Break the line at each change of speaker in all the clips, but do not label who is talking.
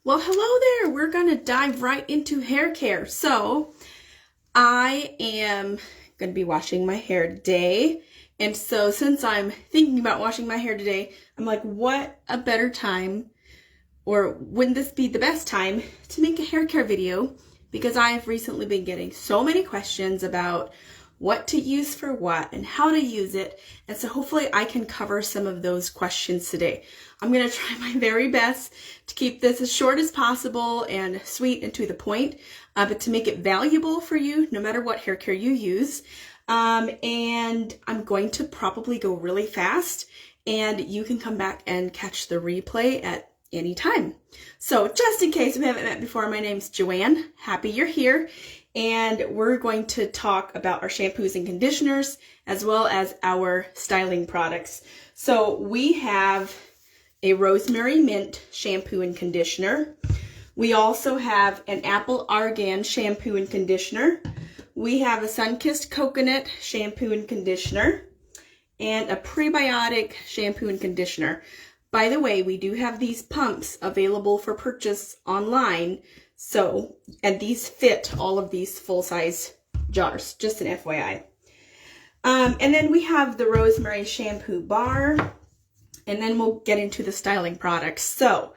Well, hello there. We're going to dive right into hair care. So, I am going to be washing my hair today. And so, since I'm thinking about washing my hair today, I'm like, what a better time, or wouldn't this be the best time to make a hair care video? Because I've recently been getting so many questions about what to use for what and how to use it. And so hopefully I can cover some of those questions today. I'm going to try my very best to keep this as short as possible and sweet and to the point, but to make it valuable for you no matter what hair care you use. And I'm going to probably go really fast, and you can come back and catch the replay at any time. So just in case we haven't met before, my name's Joanne. Happy you're here. And we're going to talk about our shampoos and conditioners as well as our styling products. So we have a rosemary mint shampoo and conditioner. We also have an apple argan shampoo and conditioner. We have a sun-kissed coconut shampoo and conditioner and a prebiotic shampoo and conditioner. By the way, we do have these pumps available for purchase online. So, and these fit all of these full-size jars, just an FYI. And then we have the rosemary shampoo bar, and then we'll get into the styling products. So,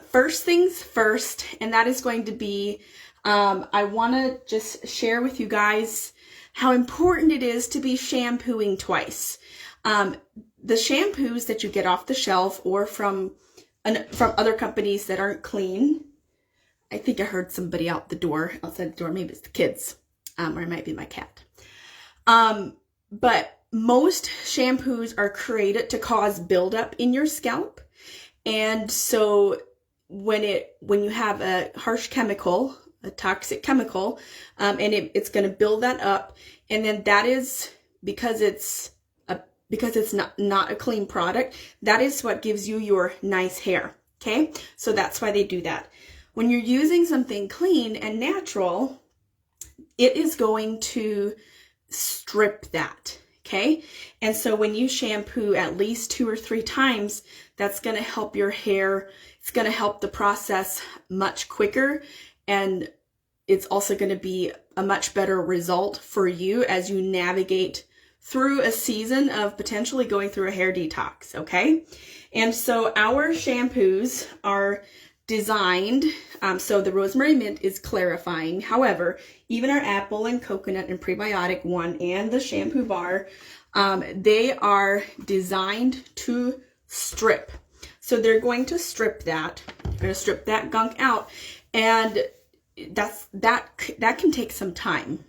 first things first, and that is going to be, I want to just share with you guys how important it is to be shampooing twice. The shampoos that you get off the shelf or from other companies that aren't clean. I think I heard somebody outside the door. Maybe it's the kids, or it might be my cat. But most shampoos are created to cause buildup in your scalp. And so when you have a harsh chemical, a toxic chemical, and it's going to build that up, and then that is because it's not a clean product, that is what gives you your nice hair. Okay, so that's why they do that. When you're using something clean and natural, it is going to strip that, okay? And so when you shampoo at least 2 or 3 times, that's going to help your hair. It's going to help the process much quicker, and it's also going to be a much better result for you as you navigate through a season of potentially going through a hair detox, okay? And so our shampoos are designed, so the rosemary mint is clarifying. However, even our apple and coconut and prebiotic one and the shampoo bar, they are designed to strip. So they're going to strip that. They're going to strip that gunk out, and that can take some time.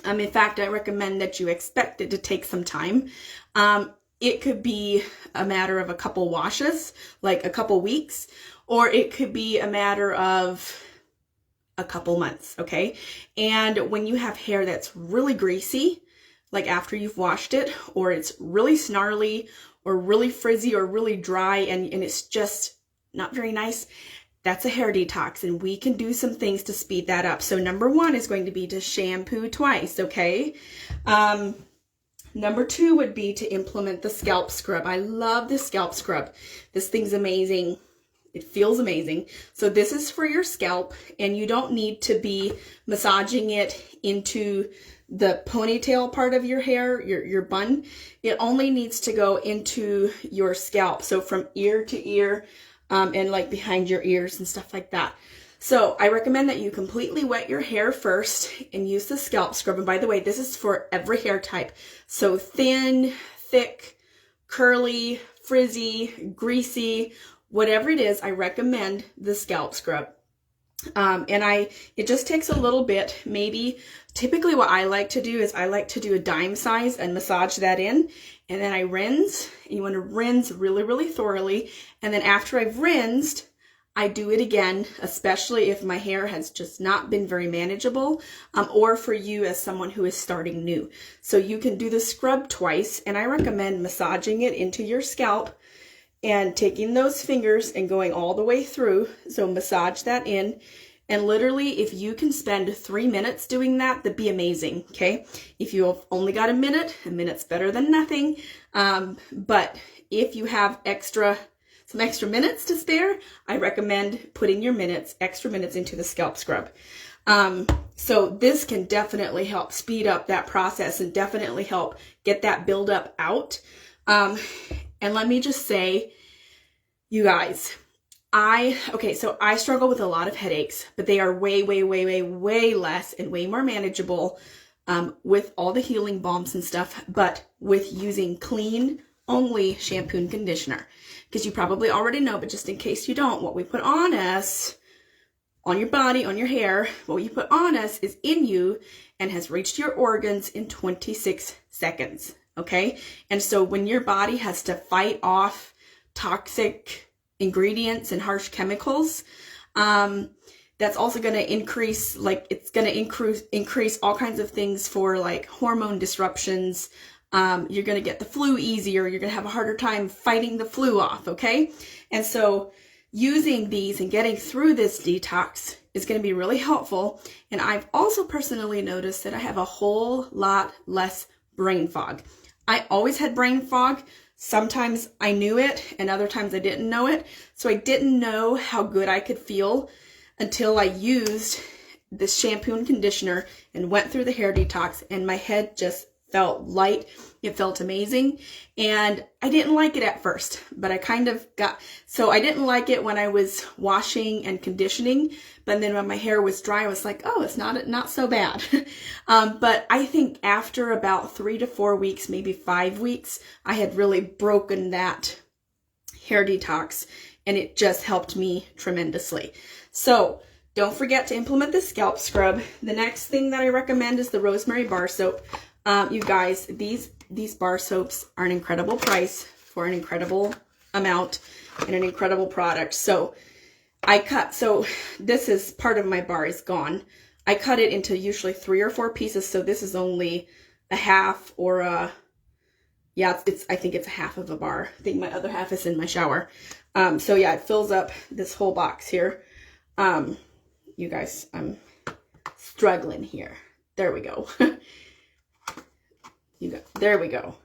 In fact, I recommend that you expect it to take some time. It could be a matter of a couple washes, like a couple weeks, or it could be a matter of a couple months, okay? And when you have hair that's really greasy, like after you've washed it, or it's really snarly, or really frizzy, or really dry, and it's just not very nice, that's a hair detox, and we can do some things to speed that up. So number 1 is going to be to shampoo twice, okay? Number 2 would be to implement the scalp scrub. I love this scalp scrub. This thing's amazing. It feels amazing. So this is for your scalp, and you don't need to be massaging it into the ponytail part of your hair, your bun. It only needs to go into your scalp. So from ear to ear, and like behind your ears and stuff like that. So I recommend that you completely wet your hair first and use the scalp scrub. And by the way, this is for every hair type. So thin, thick, curly, frizzy, greasy, whatever it is, I recommend the scalp scrub. It just takes a little bit. Maybe typically what I like to do is I like to do a dime size and massage that in, and then I rinse. And you want to rinse really, really thoroughly. And then after I've rinsed, I do it again, especially if my hair has just not been very manageable, or for you as someone who is starting new. So you can do the scrub twice, and I recommend massaging it into your scalp and taking those fingers and going all the way through. So massage that in. And literally, if you can spend 3 minutes doing that, that'd be amazing, okay? If you have only got a minute's better than nothing. But if you have extra, some extra minutes to spare, I recommend putting your extra minutes into the scalp scrub. So this can definitely help speed up that process and definitely help get that buildup out. And let me just say, you guys, so I struggle with a lot of headaches, but they are way, way, way, way, way less and way more manageable with all the healing balms and stuff, but with using clean only shampoo and conditioner. Because you probably already know, but just in case you don't, what we put on us, on your body, on your hair, what you put on us is in you and has reached your organs in 26 seconds, okay? And so when your body has to fight off toxic ingredients and harsh chemicals, that's also going to increase, it's going to increase all kinds of things for like hormone disruptions. You're going to get the flu easier. You're going to have a harder time fighting the flu off, okay? And so using these and getting through this detox is going to be really helpful. And I've also personally noticed that I have a whole lot less brain fog. I always had brain fog. Sometimes I knew it and other times I didn't know it. So I didn't know how good I could feel until I used this shampoo and conditioner and went through the hair detox, and my head just felt light. It felt amazing. And I didn't like it at first, but I kind of so I didn't like it when I was washing and conditioning, but then when my hair was dry, I was like, oh, it's not so bad. But I think after about 3 to 4 weeks, maybe 5 weeks, I had really broken that hair detox, and it just helped me tremendously. So don't forget to implement the scalp scrub. The next thing that I recommend is the rosemary bar soap. You guys, these bar soaps are an incredible price for an incredible amount and an incredible product. So this is part of my bar is gone. I cut it into usually 3 or 4 pieces. So this is only a half or I think it's a half of a bar. I think my other half is in my shower. So yeah, it fills up this whole box here. You guys, I'm struggling here. There we go. There we go.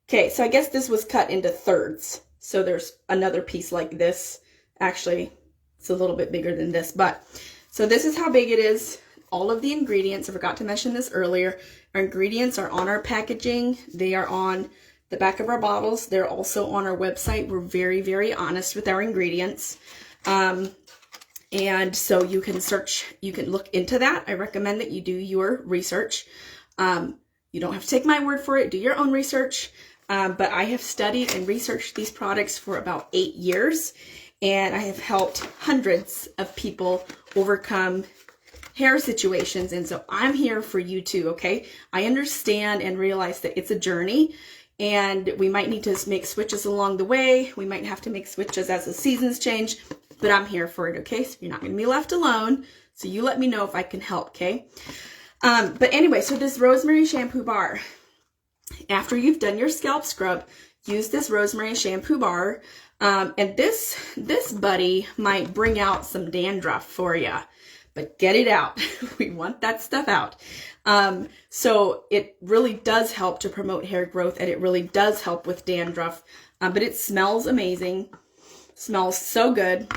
Okay, so I guess this was cut into thirds. So there's another piece like this. Actually, it's a little bit bigger than this, but so this is how big it is. All of the ingredients, I forgot to mention this earlier, our ingredients are on our packaging. They are on the back of our bottles. They're also on our website. We're very, very honest with our ingredients. And so you can look into that. I recommend that you do your research. You don't have to take my word for it. Do your own research. But I have studied and researched these products for about 8 years, and I have helped hundreds of people overcome hair situations. And so I'm here for you too, okay? I understand and realize that it's a journey, and we might need to make switches along the way. We might have to make switches as the seasons change, but I'm here for it, okay? So you're not going to be left alone. So you let me know if I can help, okay? But anyway, so this rosemary shampoo bar, after you've done your scalp scrub, use this rosemary shampoo bar. And this buddy might bring out some dandruff for you, but get it out. We want that stuff out. So it really does help to promote hair growth, and it really does help with dandruff. But it smells amazing, smells so good.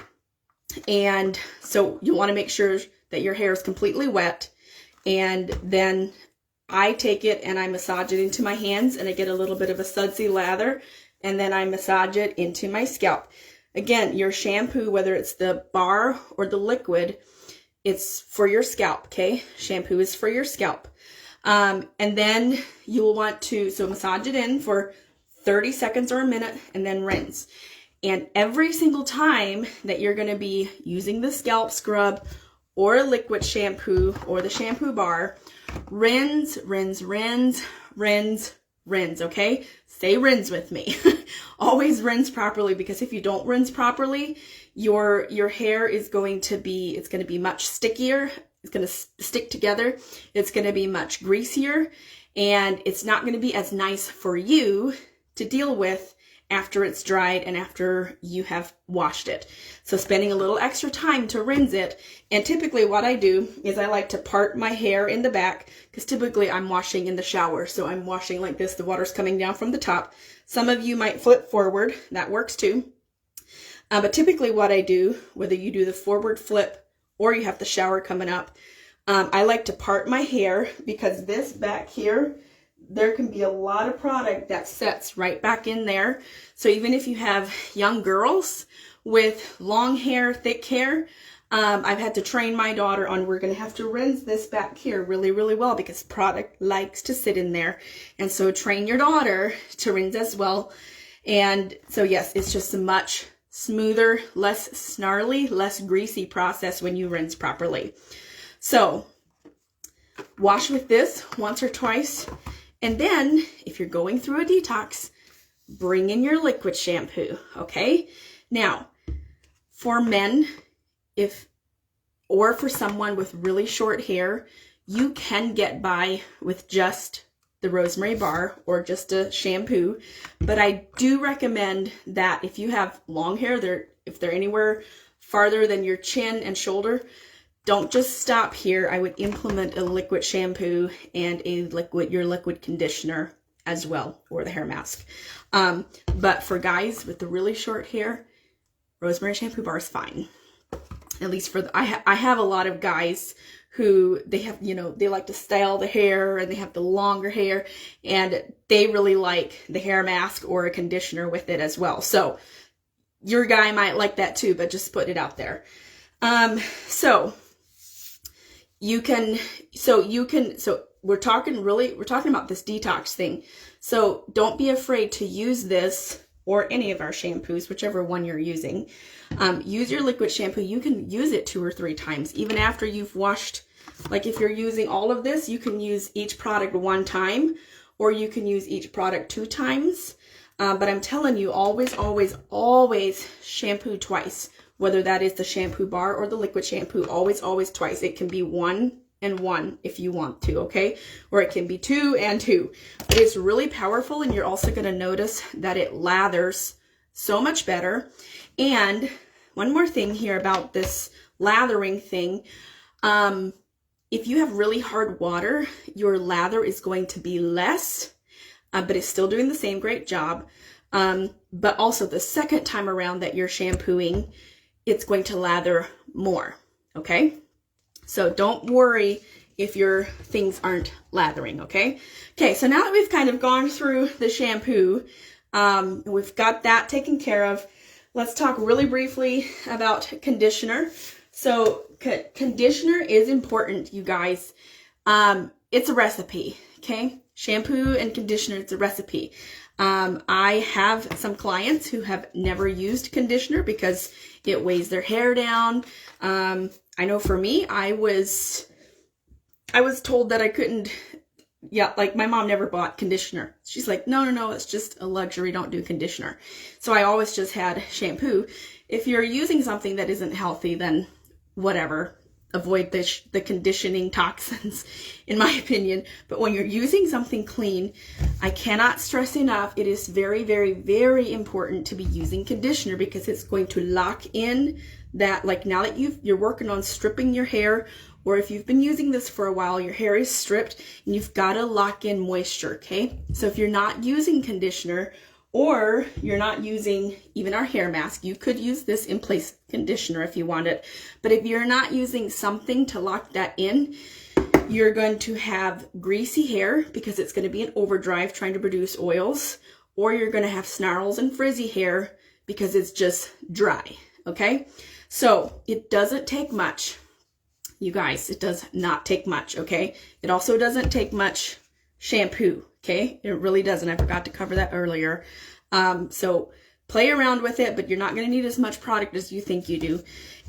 And so you want to make sure that your hair is completely wet. And then I take it and I massage it into my hands, and I get a little bit of a sudsy lather, and then I massage it into my scalp. Again, your shampoo, whether it's the bar or the liquid, it's for your scalp, okay? Shampoo is for your scalp. And then you will want to, massage it in for 30 seconds or a minute, and then rinse. And every single time that you're going to be using the scalp scrub or a liquid shampoo or the shampoo bar, rinse, rinse, rinse, rinse, rinse, okay? Say rinse with me. Always rinse properly, because if you don't rinse properly, your hair is going to be, much stickier. It's going to stick together. It's going to be much greasier, and it's not going to be as nice for you to deal with after it's dried and after you have washed it. So spending a little extra time to rinse it. And typically what I do is I like to part my hair in the back, because typically I'm washing in the shower. So I'm washing like this. The water's coming down from the top. Some of you might flip forward. That works too. But typically what I do, whether you do the forward flip or you have the shower coming up, I like to part my hair, because this back here, there can be a lot of product that sets right back in there. So even if you have young girls with long hair, thick hair, I've had to train my daughter on, we're going to have to rinse this back here really, really well, because product likes to sit in there. And so train your daughter to rinse as well. And so yes, it's just a much smoother, less snarly, less greasy process when you rinse properly. So wash with this once or twice. And then if you're going through a detox, bring in your liquid shampoo, okay? Now, for men, or for someone with really short hair, you can get by with just the rosemary bar or just a shampoo. But I do recommend that if you have long hair, if they're anywhere farther than your chin and shoulder, don't just stop here. I would implement a liquid shampoo and your liquid conditioner as well, or the hair mask. But for guys with the really short hair, rosemary shampoo bar is fine. At least I have a lot of guys who they have, they like to style the hair and they have the longer hair, and they really like the hair mask or a conditioner with it as well. So your guy might like that too, but just put it out there. So we're talking about this detox thing. So don't be afraid to use this or any of our shampoos, whichever one you're using. Use your liquid shampoo. You can use it 2 or 3 times, even after you've washed. Like if you're using all of this, you can use each product 1 time, or you can use each product 2 times. But I'm telling you, always, always, always shampoo twice, whether that is the shampoo bar or the liquid shampoo, always, always twice. It can be 1 and 1 if you want to, okay? Or it can be 2 and 2. But it's really powerful, and you're also going to notice that it lathers so much better. And one more thing here about this lathering thing. If you have really hard water, your lather is going to be less, but it's still doing the same great job. But also the second time around that you're shampooing, it's going to lather more, okay? So don't worry if your things aren't lathering, okay? Okay, so now that we've kind of gone through the shampoo, we've got that taken care of, let's talk really briefly about conditioner. So conditioner is important, you guys. It's a recipe, okay? Shampoo and conditioner, it's a recipe. I have some clients who have never used conditioner because it weighs their hair down. I know for me, I was told that I couldn't, like my mom never bought conditioner. She's like, no, it's just a luxury, don't do conditioner. So I always just had shampoo. If you're using something that isn't healthy, then whatever. Avoid the conditioning toxins, in my opinion. But when you're using something clean, I cannot stress enough, it is very, very, very important to be using conditioner, because it's going to lock in that, like now that you're working on stripping your hair, or if you've been using this for a while, your hair is stripped, and you've got to lock in moisture, okay? So if you're not using conditioner, or you're not using even our hair mask, you could use this in place of conditioner if you want it. But if you're not using something to lock that in, you're going to have greasy hair because it's going to be in overdrive trying to produce oils, or you're going to have snarls and frizzy hair because it's just dry, okay? So it doesn't take much, you guys. It does not take much, okay? It also doesn't take much shampoo. Okay, it really doesn't. I forgot to cover that earlier. So play around with it, but you're not going to need as much product as you think you do.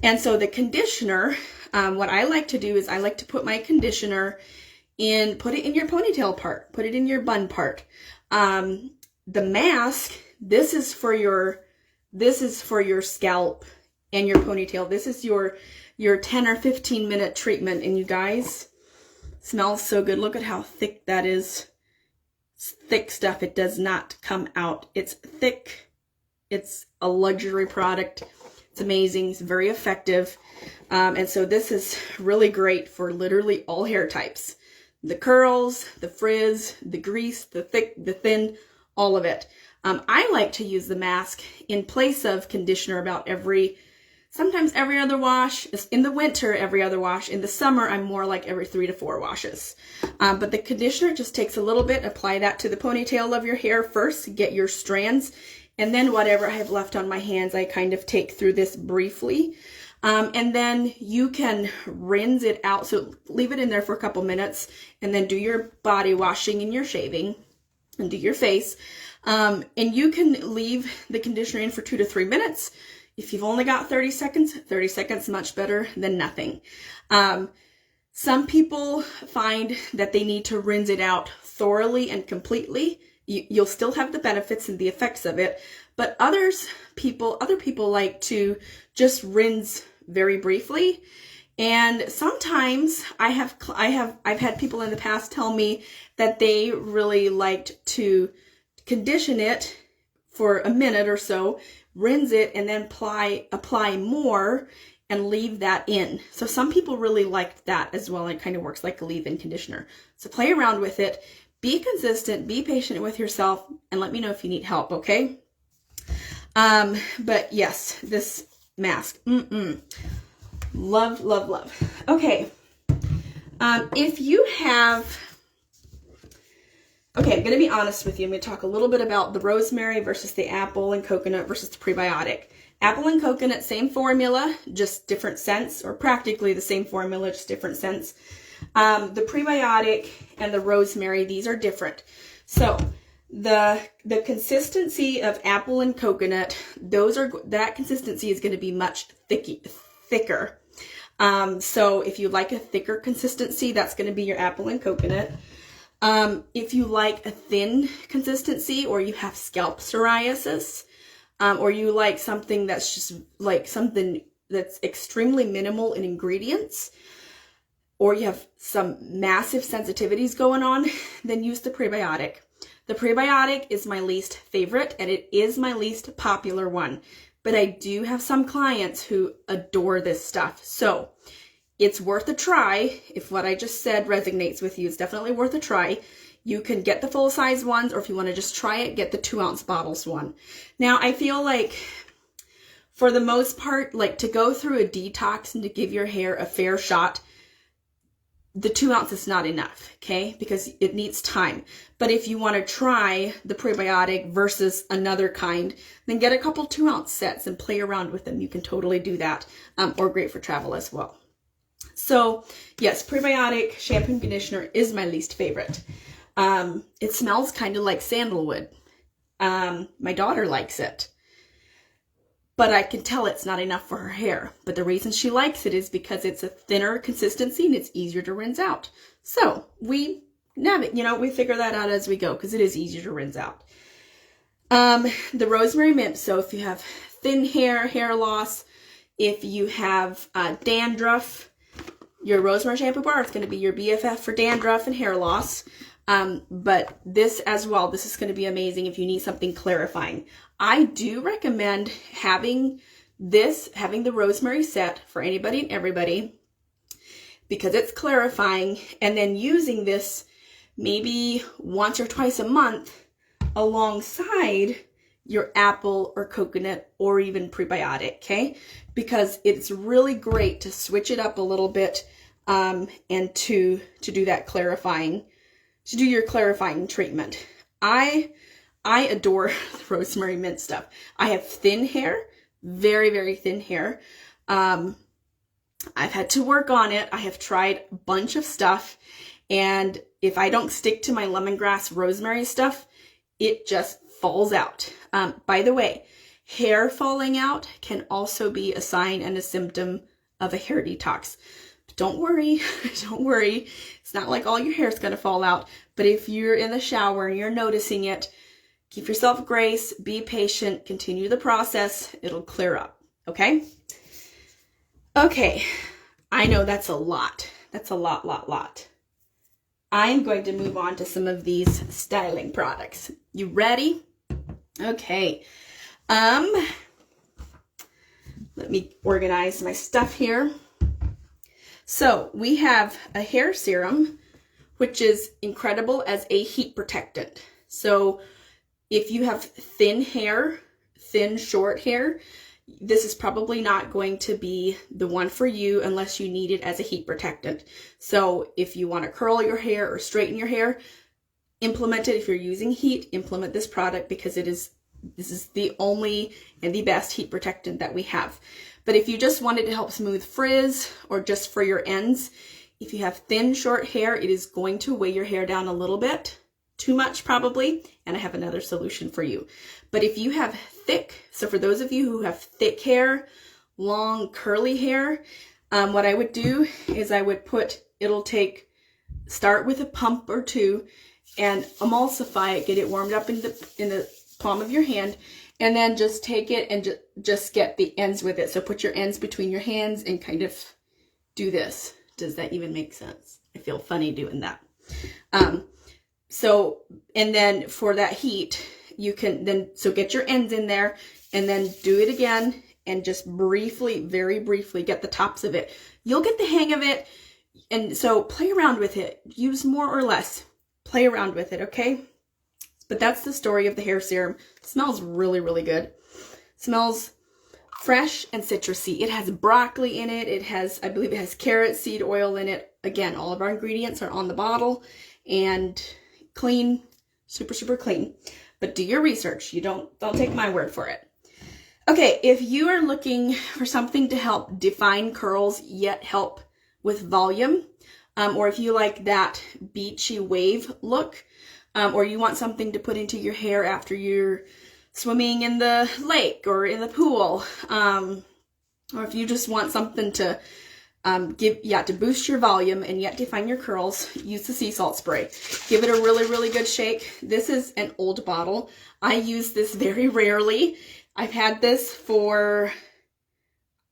And so the conditioner, what I like to do is I like to put my conditioner put it in your ponytail part, put it in your bun part. The mask, this is for your scalp and your ponytail. This is your 10 or 15 minute treatment. And you guys, smells so good. Look at how thick that is. Thick stuff. It does not come out. It's thick. It's a luxury product. It's amazing. It's very effective. And so this is really great for literally all hair types. The curls, the frizz, the grease, the thick, the thin, all of it. I like to use the mask in place of conditioner about sometimes every other wash. In the winter, every other wash. In the summer, I'm more like every 3 to 4 washes. But the conditioner just takes a little bit. Apply that to the ponytail of your hair first, get your strands, and then whatever I have left on my hands, I kind of take through this briefly. And then you can rinse it out. So leave it in there for a couple minutes and then do your body washing and your shaving and do your face. And you can leave the conditioner in for 2 to 3 minutes. If you've only got 30 seconds, much better than nothing. Some people find that they need to rinse it out thoroughly and completely. You'll still have the benefits and the effects of it, but other people like to just rinse very briefly. And sometimes I've had people in the past tell me that they really liked to condition it for a minute or so, rinse it, and then apply more and leave that in. So some people really liked that as well. It kind of works like a leave-in conditioner. So play around with it. Be consistent, be patient with yourself, and let me know if you need help, okay? But yes, this mask, love, love, love. Okay, if you have, okay, I'm going to be honest with you. I'm going to talk a little bit about the rosemary versus the apple and coconut versus the prebiotic. Apple and coconut, same formula, just different scents, or practically the same formula, just different scents. The prebiotic and the rosemary, these are different. So the consistency of apple and coconut, that consistency is going to be much thicker. So if you like a thicker consistency, that's going to be your apple and coconut. If you like a thin consistency, or you have scalp psoriasis, or you like something that's just like something that's extremely minimal in ingredients, or you have some massive sensitivities going on, then use the prebiotic. The prebiotic is my least favorite, and it is my least popular one. But I do have some clients who adore this stuff. So it's worth a try. If what I just said resonates with you, it's definitely worth a try. You can get the full-size ones, or if you want to just try it, get the 2-ounce bottles one. Now, I feel like for the most part, like to go through a detox and to give your hair a fair shot, the 2 ounce is not enough, okay? Because it needs time. But if you want to try the prebiotic versus another kind, then get a couple 2-ounce sets and play around with them. You can totally do that, or great for travel as well. So yes, prebiotic shampoo and conditioner is my least favorite. It smells kind of like sandalwood. My daughter likes it. But I can tell it's not enough for her hair. But the reason she likes it is because it's a thinner consistency and it's easier to rinse out. So we figure that out as we go, because it is easier to rinse out. The rosemary mint. So if you have thin hair, hair loss, if you have dandruff, your rosemary shampoo bar is going to be your BFF for dandruff and hair loss. But this as well, this is going to be amazing if you need something clarifying. I do recommend having the rosemary set for anybody and everybody, because it's clarifying, and then using this maybe once or twice a month alongside your apple or coconut or even prebiotic, okay? Because it's really great to switch it up a little bit, and to do that clarifying, to do your clarifying treatment. I adore the rosemary mint stuff. I have thin hair, very, very thin hair. I've had to work on it. I have tried a bunch of stuff, and if I don't stick to my lemongrass rosemary stuff, it just falls out. By the way, hair falling out can also be a sign and a symptom of a hair detox. But don't worry, don't worry. It's not like all your hair is going to fall out, but if you're in the shower and you're noticing it, keep yourself grace, be patient, continue the process. It'll clear up, okay? Okay, I know that's a lot. That's a lot. I'm going to move on to some of these styling products. You ready? Okay. Let me organize my stuff here. So we have a hair serum, which is incredible as a heat protectant. So if you have thin hair, thin, short hair, this is probably not going to be the one for you unless you need it as a heat protectant. So if you want to curl your hair or straighten your hair, implement it. If you're using heat, implement this product because this is the only and the best heat protectant that we have. But if you just wanted to help smooth frizz or just for your ends, if you have thin, short hair, it is going to weigh your hair down a little bit, too much probably, and I have another solution for you. But if you have thick, so for those of you who have thick hair, long curly hair, what I would do is I would start with a pump or two and emulsify it, get it warmed up in the palm of your hand, and then just take it and just get the ends with it. So put your ends between your hands and kind of do this. Does that even make sense? I feel funny doing that. And then for that heat, you can so get your ends in there and then do it again and just briefly, very briefly get the tops of it. You'll get the hang of it. And so play around with it. Use more or less. Play around with it, okay? But that's the story of the hair serum. It smells really, really good. Smells fresh and citrusy. It has broccoli in it. I believe it has carrot seed oil in it. Again, all of our ingredients are on the bottle and clean, super, super clean. But do your research. Don't take my word for it. Okay, if you are looking for something to help define curls yet help with volume, or if you like that beachy wave look, or you want something to put into your hair after you're swimming in the lake or in the pool, or if you just want something to to boost your volume and yet define your curls, use the sea salt spray. Give it a really, really good shake. This is an old bottle. I use this very rarely. I've had this for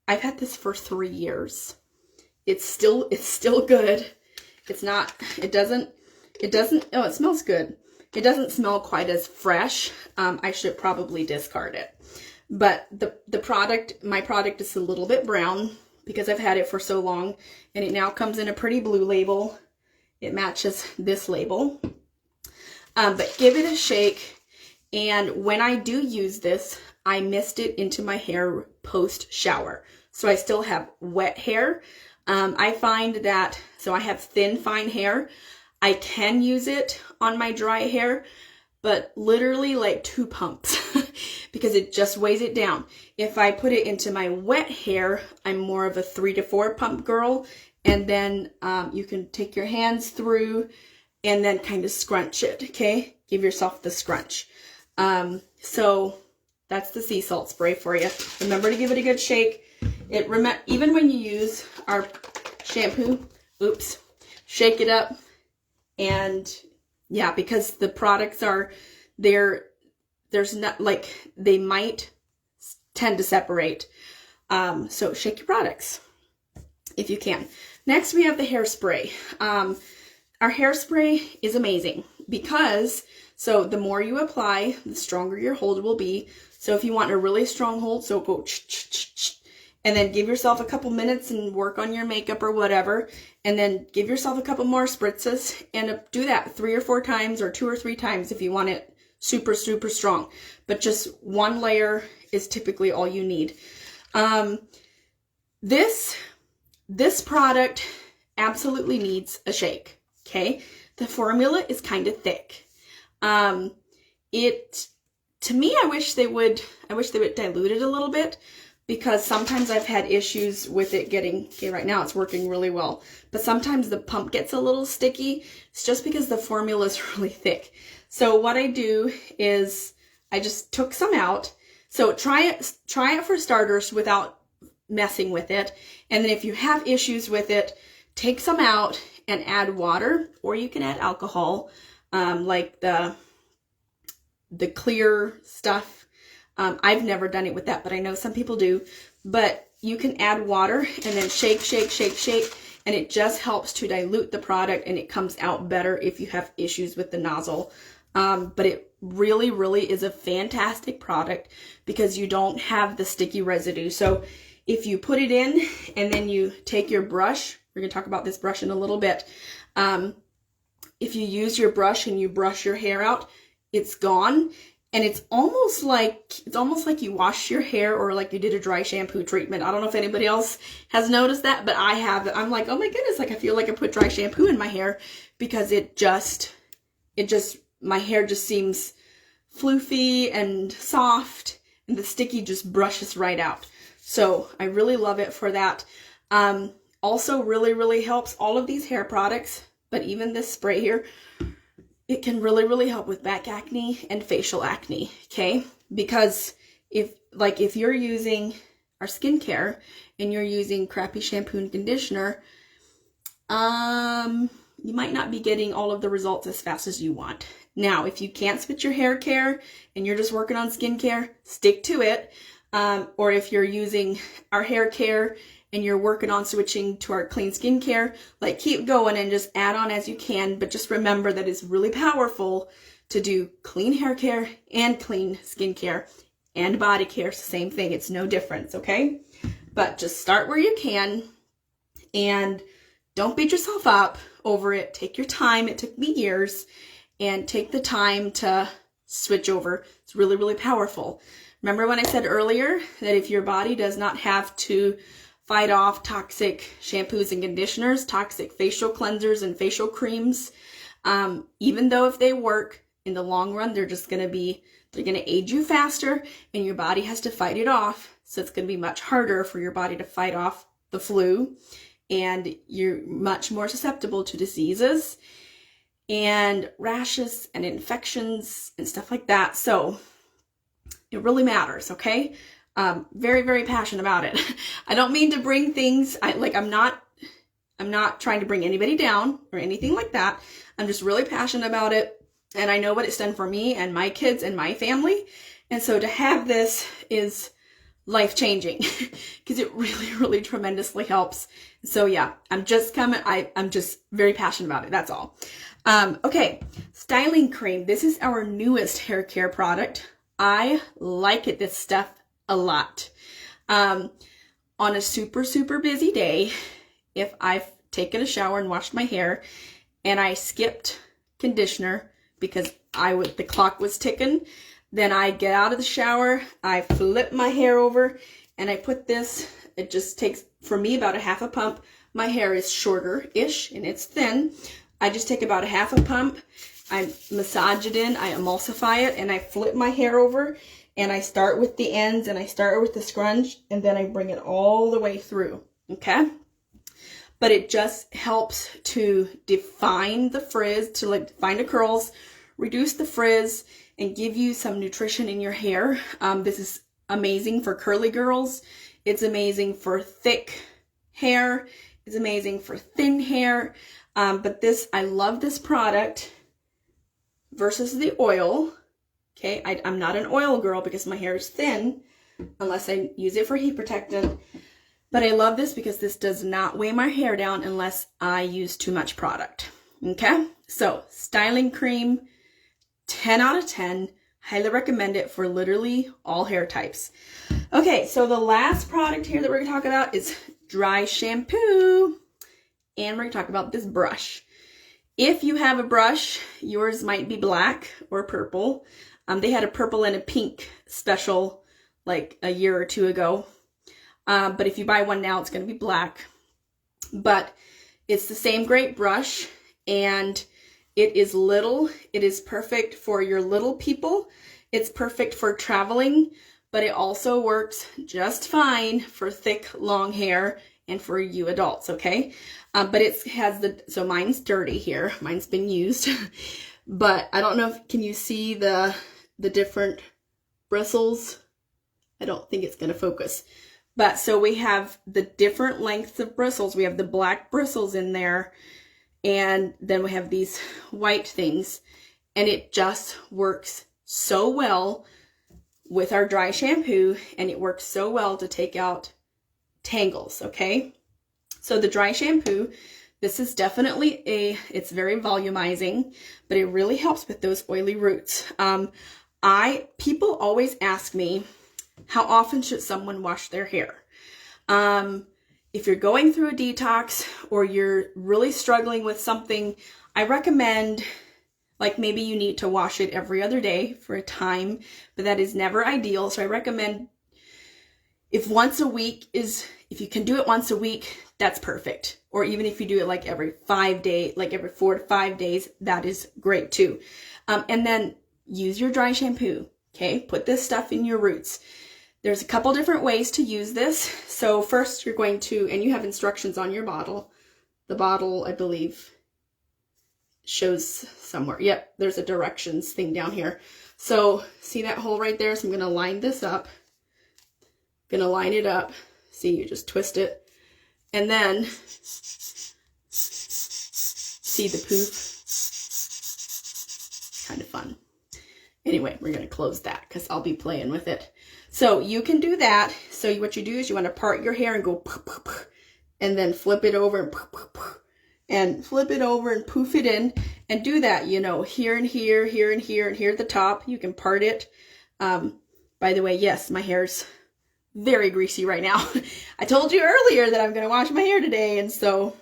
3 years. It's still good. It smells good. It doesn't smell quite as fresh. I should probably discard it. But my product is a little bit brown because I've had it for so long, and it now comes in a pretty blue label. It matches this label. But give it a shake. And when I do use this, I mist it into my hair post shower. So I still have wet hair. I find that, so I have thin, fine hair. I can use it on my dry hair, but literally like 2 pumps because it just weighs it down. If I put it into my wet hair, I'm more of a 3 to 4 pump girl. And then you can take your hands through and then kind of scrunch it, okay? Give yourself the scrunch. So that's the sea salt spray for you. Remember to give it a good shake. Even when you use our shampoo, shake it up. And yeah, because the products there's not, like, they might tend to separate. So shake your products if you can. Next, we have the hairspray. Our hairspray is amazing because, so the more you apply, the stronger your hold will be. So if you want a really strong hold, so go and then give yourself a couple minutes and work on your makeup or whatever, and then give yourself a couple more spritzes and do that 3 or 4 times or 2 or 3 times if you want it super, super strong. But just 1 layer is typically all you need. This product absolutely needs a shake, okay? The formula is kind of thick. To me, I wish they would dilute it a little bit, because sometimes I've had issues with it getting, okay, right now it's working really well, but sometimes the pump gets a little sticky. It's just because the formula is really thick. So what I do is I just took some out. So try it for starters without messing with it. And then if you have issues with it, take some out and add water, or you can add alcohol, like the clear stuff. I've never done it with that, but I know some people do. But you can add water and then shake, shake, shake, shake, and it just helps to dilute the product, and it comes out better if you have issues with the nozzle. But it really, really is a fantastic product because you don't have the sticky residue. So if you put it in and then you take your brush, we're going to talk about this brush in a little bit. If you use your brush and you brush your hair out, it's gone. And it's almost like you wash your hair or like you did a dry shampoo treatment. I don't know if anybody else has noticed that, but I have. I'm like, oh my goodness, like I feel like I put dry shampoo in my hair because my hair just seems floofy and soft, and the sticky just brushes right out. So I really love it for that. Also really, really helps all of these hair products, but even this spray here, it can really, really help with back acne and facial acne, okay? Because if you're using our skincare and you're using crappy shampoo and conditioner, you might not be getting all of the results as fast as you want. Now, if you can't switch your hair care and you're just working on skincare, stick to it. Or if you're using our hair care and you're working on switching to our clean skincare, like keep going and just add on as you can. But just remember that it's really powerful to do clean hair care and clean skincare and body care. It's the same thing. It's no difference, okay? But just start where you can and don't beat yourself up over it. Take your time. It took me years, and take the time to switch over. It's really, really powerful. Remember when I said earlier that if your body does not have to fight off toxic shampoos and conditioners, toxic facial cleansers and facial creams, even though if they work in the long run, they're going to age you faster, and your body has to fight it off. So it's going to be much harder for your body to fight off the flu, and you're much more susceptible to diseases and rashes and infections and stuff like that. So it really matters, okay? Very, very passionate about it. I don't mean to bring things, I'm not trying to bring anybody down or anything like that. I'm just really passionate about it, and I know what it's done for me and my kids and my family. And so to have this is life-changing because it really, really tremendously helps. So yeah, I'm just very passionate about it. That's all. Okay, styling cream. This is our newest hair care product. I like it, this stuff, a lot. On a super, super busy day, if I've taken a shower and washed my hair and I skipped conditioner because the clock was ticking, then I get out of the shower, I flip my hair over, and I put this. It just takes, for me, about a half a pump. My hair is shorter-ish, and it's thin. I just take about a half a pump. I massage it in, I emulsify it, and I flip my hair over, and I start with the ends, and I start with the scrunch, and then I bring it all the way through, okay? But it just helps to define the frizz, to define the curls, reduce the frizz, and give you some nutrition in your hair. This is amazing for curly girls. It's amazing for thick hair. It's amazing for thin hair. But I love this product versus the oil. Okay, I'm not an oil girl because my hair is thin unless I use it for heat protectant. But I love this because this does not weigh my hair down unless I use too much product. Okay, so styling cream, 10 out of 10. Highly recommend it for literally all hair types. Okay, so the last product here that we're going to talk about is dry shampoo. And we're going to talk about this brush. If you have a brush, yours might be black or purple. They had a purple and a pink special like a year or two ago. But if you buy one now, it's going to be black. But it's the same great brush, and it is little. It is perfect for your little people. It's perfect for traveling, but it also works just fine for thick, long hair and for you adults, okay? But it has so mine's dirty here. Mine's been used. But I don't know can you see the different bristles? I don't think it's going to focus. But so we have the different lengths of bristles. We have the black bristles in there, and then we have these white things, and it just works so well with our dry shampoo, and it works so well to take out tangles, okay? So the dry shampoo, this is definitely it's very volumizing, but it really helps with those oily roots. People always ask me, how often should someone wash their hair? If you're going through a detox or you're really struggling with something, I recommend Like maybe you need to wash it every other day for a time, but that is never ideal. So I recommend if you can do it once a week, that's perfect. Or even if you do it like every 5 days, like every 4 to 5 days, that is great too. And then use your dry shampoo. Okay, put this stuff in your roots. There's a couple different ways to use this. So first you're going to, and you have instructions on your bottle. The bottle, I believe, shows somewhere. Yep, there's a directions thing down here. So see that hole right there? So I'm going to line this up. Going to line it up. See, you just twist it. And then see the poof? Kind of fun. Anyway, we're going to close that because I'll be playing with it. So you can do that. So what you do is you want to part your hair and go and then flip it over and flip it over and poof it in, and do that, you know, here and here, here and here, and here at the top. You can part it. By the way, yes, my hair's very greasy right now. I told you earlier that I'm going to wash my hair today, and so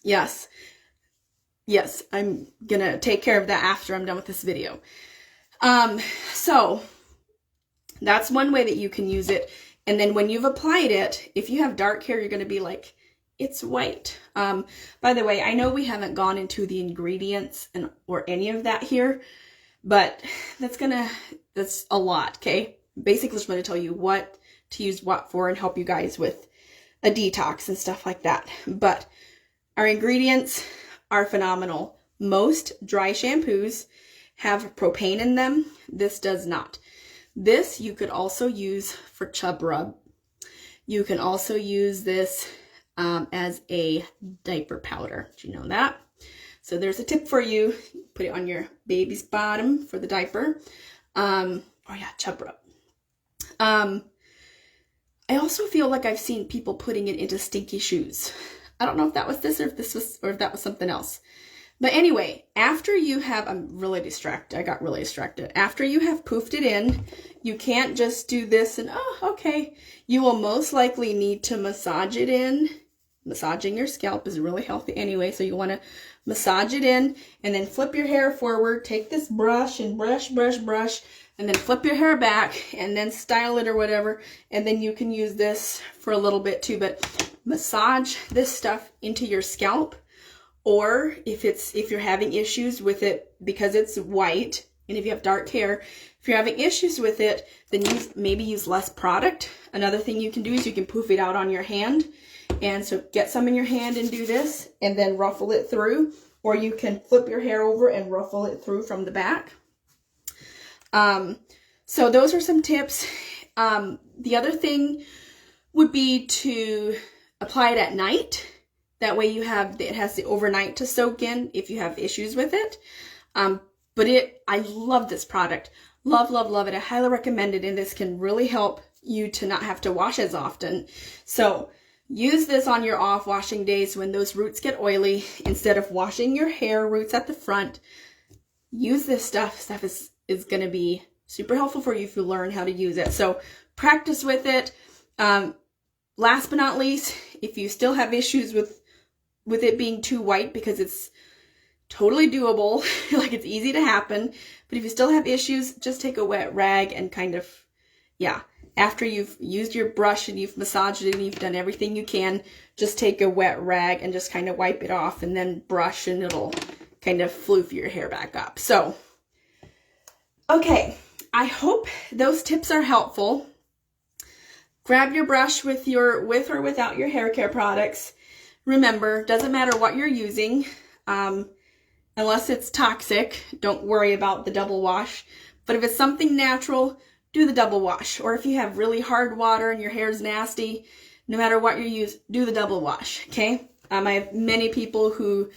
yes, I'm going to take care of that after I'm done with this video. So that's one way that you can use it. And then when you've applied it, if you have dark hair, you're going to be like, it's white. By the way, I know we haven't gone into the ingredients or any of that here, but that's a lot. Okay. Basically just want to tell you what to use what for and help you guys with a detox and stuff like that. But our ingredients are phenomenal. Most dry shampoos have propane in them. This does not. This you could also use for chub rub. You can also use this as a diaper powder. Do you know that? So there's a tip for you. Put it on your baby's bottom for the diaper. Chub rub. I also feel like I've seen people putting it into stinky shoes. I don't know if that was this or if that was something else. But anyway, after you have, I'm really distracted. I got really distracted. After you have poofed it in, you can't just do this and, oh, okay. You will most likely need to massage it in. Massaging your scalp is really healthy anyway, so you want to massage it in and then flip your hair forward. Take this brush and brush, and then flip your hair back and then style it or whatever. And then you can use this for a little bit too, but massage this stuff into your scalp. Or if you're having issues with it because it's white, and if you have dark hair, if you're having issues with it, then maybe use less product. Another thing you can do is you can poof it out on your hand. And so get some in your hand and do this, and then ruffle it through. Or you can flip your hair over and ruffle it through from the back. So those are some tips. The other thing would be to apply it at night. That way it has the overnight to soak in if you have issues with it. I love this product. Love it. I highly recommend it, and this can really help you to not have to wash as often. So use this on your off washing days when those roots get oily. Instead of washing your hair roots at the front, use this stuff. Stuff is going to be super helpful for you if you learn how to use it. So practice with it. Last but not least, if you still have issues with it being too white, because it's totally doable, like it's easy to happen, but if you still have issues, just take a wet rag and kind of, after you've used your brush and you've massaged it and you've done everything you can, just take a wet rag and just kind of wipe it off and then brush, and it'll kind of floof your hair back up. So, okay, I hope those tips are helpful. Grab your brush with or without your hair care products. Remember, doesn't matter what you're using, unless it's toxic, don't worry about the double wash. But if it's something natural, do the double wash. Or if you have really hard water and your hair's nasty, no matter what you use, do the double wash, okay? I have many people who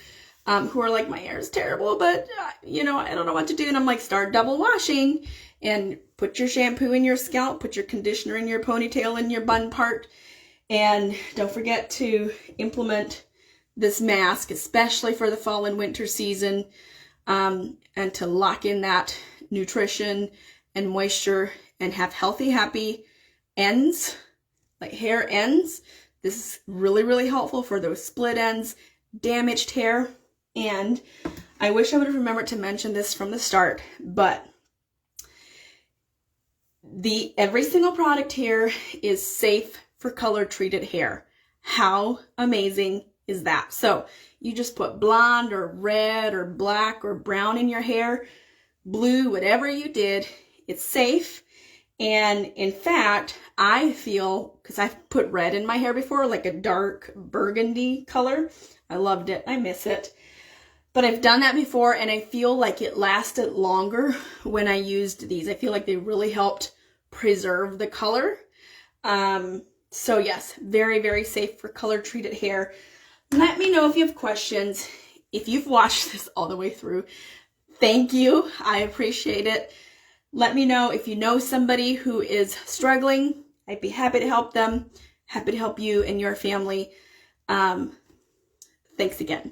are like, my hair is terrible, but, I don't know what to do. And I'm like, start double washing and put your shampoo in your scalp, put your conditioner in your ponytail and your bun part. And don't forget to implement this mask, especially for the fall and winter season, and to lock in that nutrition and moisture and have healthy, happy ends, like hair ends. This is really, really helpful for those split ends, damaged hair. And I wish I would have remembered to mention this from the start, but every single product here is safe for color treated hair. How amazing is that? So you just put blonde or red or black or brown in your hair, blue, whatever you did, it's safe. And in fact, I feel, because I've put red in my hair before, like a dark burgundy color. I loved it. I miss it. But I've done that before, and I feel like it lasted longer when I used these. I feel like they really helped preserve the color. So yes, very, very safe for color treated hair. Let me know if you have questions. If you've watched this all the way through, thank you. I appreciate it. Let me know if you know somebody who is struggling. I'd be happy to help them. Happy to help you and your family. Thanks again.